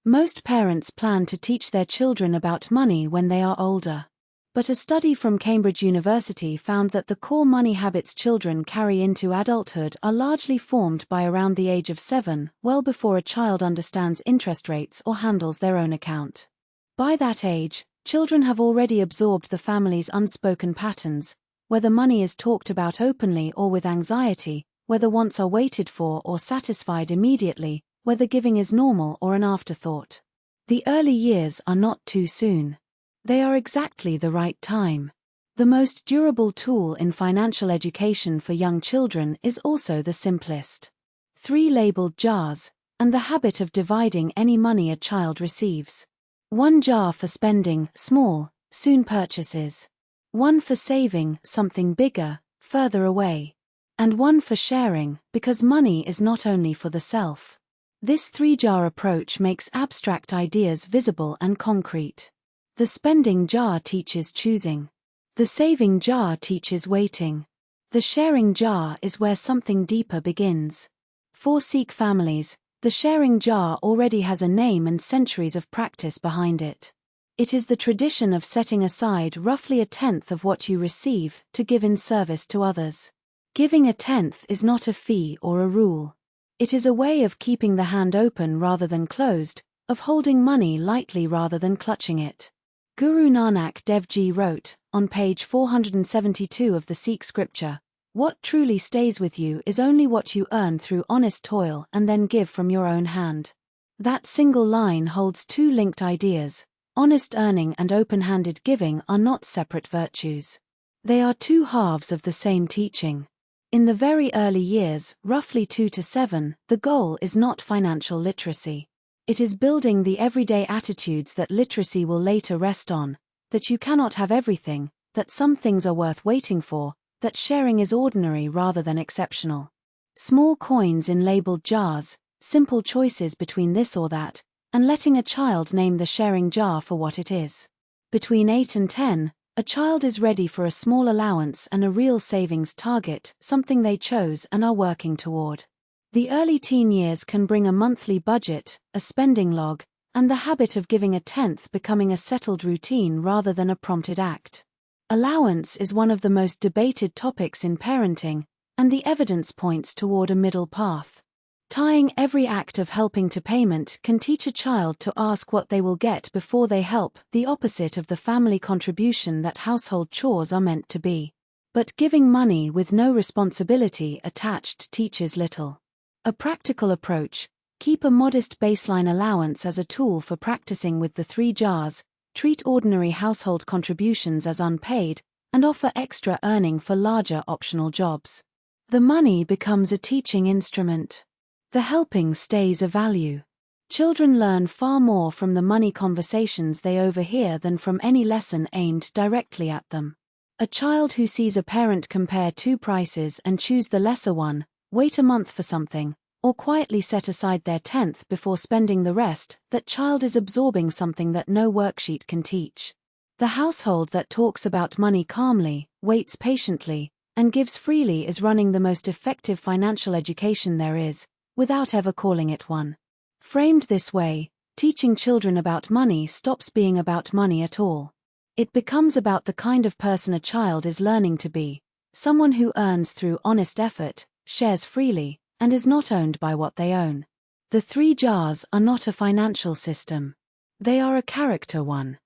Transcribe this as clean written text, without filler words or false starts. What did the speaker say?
Most parents plan to teach their children about money when they are older. But a study from Cambridge University found that the core money habits children carry into adulthood are largely formed by around the age of 7, well before a child understands interest rates or handles their own account. By that age, children have already absorbed the family's unspoken patterns, whether money is talked about openly or with anxiety, whether wants are waited for or satisfied immediately, whether giving is normal or an afterthought. The early years are not too soon. They are exactly the right time. The most durable tool in financial education for young children is also the simplest. 3 labeled jars, and the habit of dividing any money a child receives. 1 jar for spending, small, soon purchases. 1 for saving, something bigger, further away. And 1 for sharing, because money is not only for the self. This 3-jar approach makes abstract ideas visible and concrete. The spending jar teaches choosing. The saving jar teaches waiting. The sharing jar is where something deeper begins. For Sikh families, the sharing jar already has a name and centuries of practice behind it. It is the tradition of setting aside roughly 1/10 of what you receive to give in service to others. Giving 1/10 is not a fee or a rule. It is a way of keeping the hand open rather than closed, of holding money lightly rather than clutching it. Guru Nanak Dev Ji wrote, on page 472 of the Sikh scripture, "What truly stays with you is only what you earn through honest toil and then give from your own hand." That single line holds 2 linked ideas. Honest earning and open-handed giving are not separate virtues. They are 2 halves of the same teaching. In the very early years, roughly 2 to 7, the goal is not financial literacy. It is building the everyday attitudes that literacy will later rest on, that you cannot have everything, that some things are worth waiting for, that sharing is ordinary rather than exceptional. Small coins in labeled jars, simple choices between this or that, and letting a child name the sharing jar for what it is. Between 8 and 10, a child is ready for a small allowance and a real savings target, something they chose and are working toward. The early teen years can bring a monthly budget, a spending log, and the habit of giving 1/10 becoming a settled routine rather than a prompted act. Allowance is one of the most debated topics in parenting, and the evidence points toward a middle path. Tying every act of helping to payment can teach a child to ask what they will get before they help, the opposite of the family contribution that household chores are meant to be. But giving money with no responsibility attached teaches little. A practical approach: keep a modest baseline allowance as a tool for practicing with the 3 jars, treat ordinary household contributions as unpaid, and offer extra earning for larger optional jobs. The money becomes a teaching instrument. The helping stays a value. Children learn far more from the money conversations they overhear than from any lesson aimed directly at them. A child who sees a parent compare 2 prices and choose the lesser one, wait a month for something, or quietly set aside their 1/10 before spending the rest, that child is absorbing something that no worksheet can teach. The household that talks about money calmly, waits patiently, and gives freely is running the most effective financial education there is, without ever calling it one. Framed this way, teaching children about money stops being about money at all. It becomes about the kind of person a child is learning to be, someone who earns through honest effort, shares freely, and is not owned by what they own. The 3 jars are not a financial system. They are a character one.